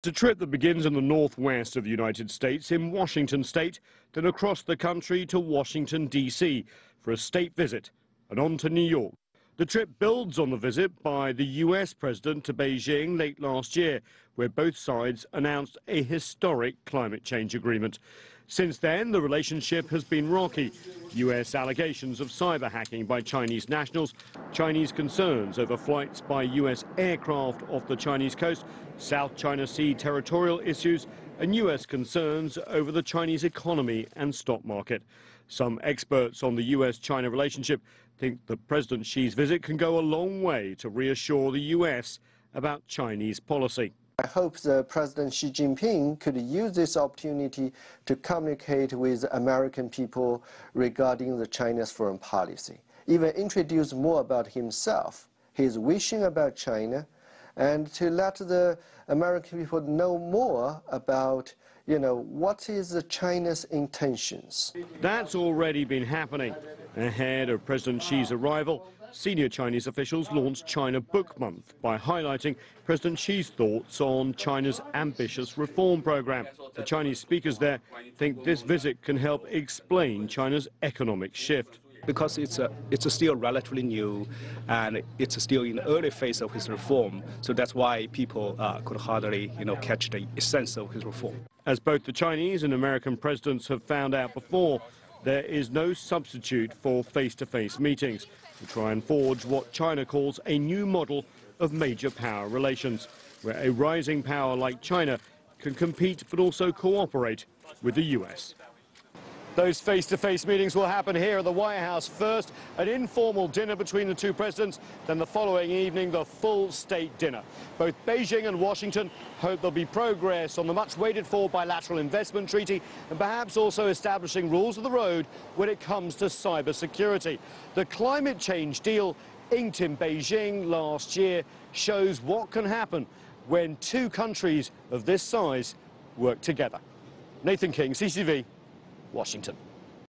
It's a trip that begins in the northwest of the United States, in Washington state, then across the country to Washington, D.C. for a state visit and on to New York. The trip builds on the visit by the U.S. president to Beijing late last year, where both sides announced a historic climate change agreement. Since then, the relationship has been rocky. U.S. allegations of cyber hacking by Chinese nationals, Chinese concerns over flights by U.S. aircraft off the Chinese coast, South China Sea territorial issues, and U.S. concerns over the Chinese economy and stock market. Some experts on the U.S.-China relationship think that President Xi's visit can go a long way to reassure the U.S. about Chinese policy. I hope that President Xi Jinping could use this opportunity to communicate with American people regarding the China's foreign policy, even introduce more about himself, his wishing about China, and to let the American people know more about, what is China's intentions. That's already been happening. Ahead of President Xi's arrival, senior Chinese officials launched China Book Month by highlighting President Xi's thoughts on China's ambitious reform program. The Chinese speakers there think this visit can help explain China's economic shift. Because it's still relatively new and it's still in the early phase of his reform, so that's why people could hardly catch the essence of his reform. As both the Chinese and American presidents have found out before, there is no substitute for face-to-face meetings to try and forge what China calls a new model of major power relations, where a rising power like China can compete but also cooperate with the US. Those face-to-face meetings will happen here at the White House first, an informal dinner between the two presidents, then the following evening, the full state dinner. Both Beijing and Washington hope there'll be progress on the much-waited-for bilateral investment treaty and perhaps also establishing rules of the road when it comes to cybersecurity. The climate change deal inked in Beijing last year shows what can happen when two countries of this size work together. Nathan King, CCTV, Washington.